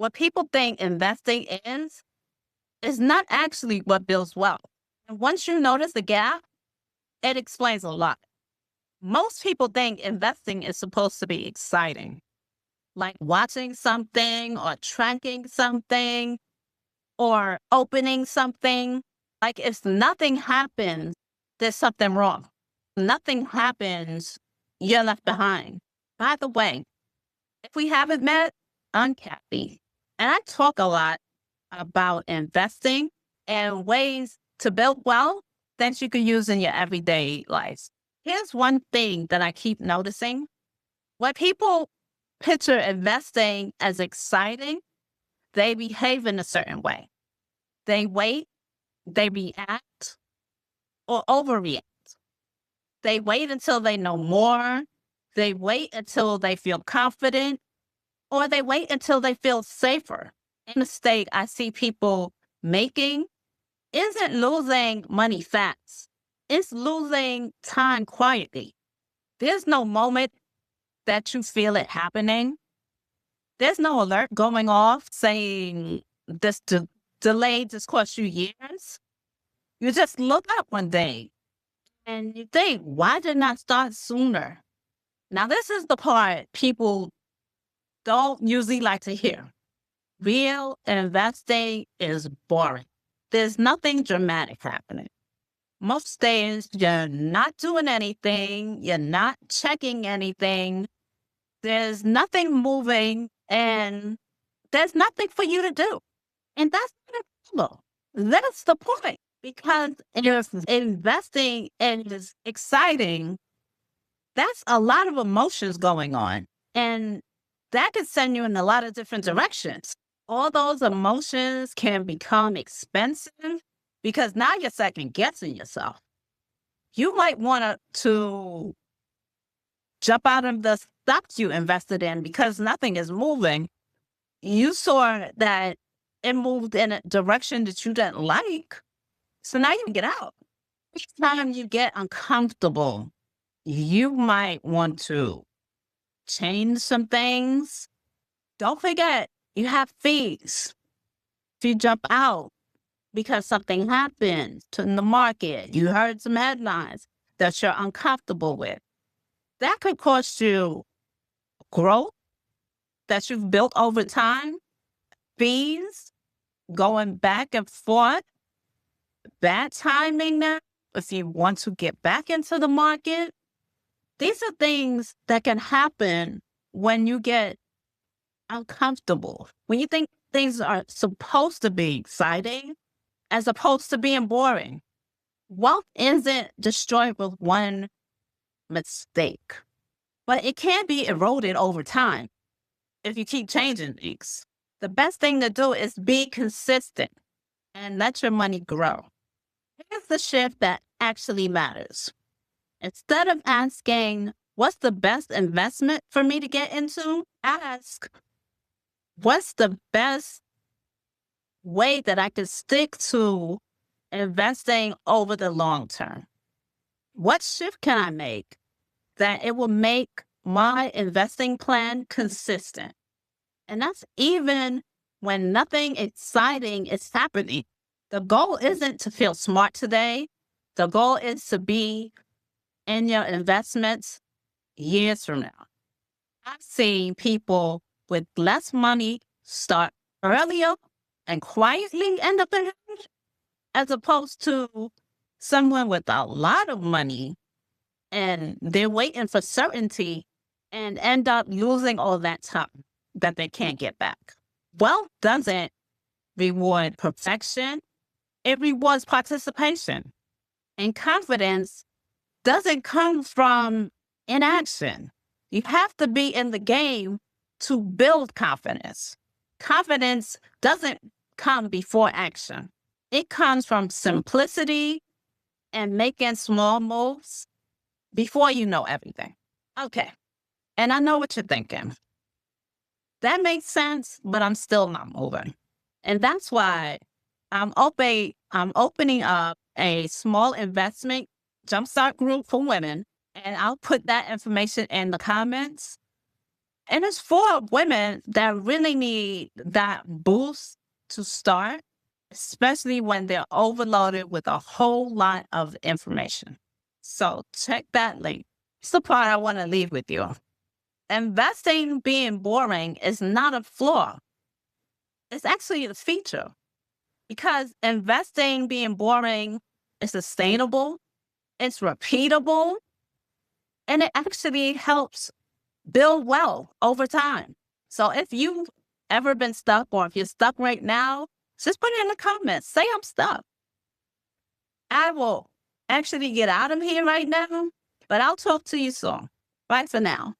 What people think investing is not actually what builds wealth. And once you notice the gap, it explains a lot. Most people think investing is supposed to be exciting, like watching something or tracking something or opening something. Like if nothing happens, there's something wrong. Nothing happens, you're left behind. By the way, if we haven't met, I'm Kathy, and I talk a lot about investing and ways to build wealth that you can use in your everyday life. Here's one thing that I keep noticing. When people picture investing as exciting, they behave in a certain way. They wait, they react, or overreact. They wait until they know more. They wait until they feel confident, or they wait until they feel safer. The mistake I see people making isn't losing money fast. It's losing time quietly. There's no moment that you feel it happening. There's no alert going off saying this delay just cost you years. You just look up one day and you think, why didn't I start sooner? Now, this is the part people don't usually like to hear. Real investing is boring. There's nothing dramatic happening. Most days, you're not doing anything. You're not checking anything. There's nothing moving and there's nothing for you to do. And that's not a problem. That's the point. Because if investing is exciting, that's a lot of emotions going on. And that could send you in a lot of different directions. All those emotions can become expensive because now you're second guessing yourself. You might want to jump out of the stocks you invested in because nothing is moving. You saw that it moved in a direction that you didn't like. So now you get out. Each time you get uncomfortable, you might want to change some things. Don't forget, you have fees. If you jump out because something happened in the market, you heard some headlines that you're uncomfortable with, that could cost you growth that you've built over time, fees, going back and forth, bad timing now. If you want to get back into the market, these are things that can happen when you get uncomfortable. When you think things are supposed to be exciting as opposed to being boring. Wealth isn't destroyed with one mistake, but it can be eroded over time if you keep changing things. The best thing to do is be consistent and let your money grow. Here's the shift that actually matters. Instead of asking, what's the best investment for me to get into? Ask, what's the best way that I can stick to investing over the long term? What shift can I make that it will make my investing plan consistent? And that's even when nothing exciting is happening. The goal isn't to feel smart today. The goal is to be in your investments years from now. I've seen people with less money start earlier and quietly end up in it, as opposed to someone with a lot of money and they're waiting for certainty and end up losing all that time that they can't get back. Wealth doesn't reward perfection. It rewards participation. And confidence doesn't come from inaction. You have to be in the game to build confidence. Confidence doesn't come before action. It comes from simplicity and making small moves before you know everything. Okay. And I know what you're thinking. That makes sense, but I'm still not moving. And that's why I'm opening up a small investment jumpstart group for women, and I'll put that information in the comments. And it's for women that really need that boost to start, especially when they're overloaded with a whole lot of information. So check that link. It's the part I want to leave with you. Investing being boring is not a flaw. It's actually a feature because investing being boring is sustainable, it's repeatable, and it actually helps build wealth over time. So if you've ever been stuck or if you're stuck right now, just put it in the comments. Say I'm stuck. I will actually get out of here right now, but I'll talk to you soon. Bye for now.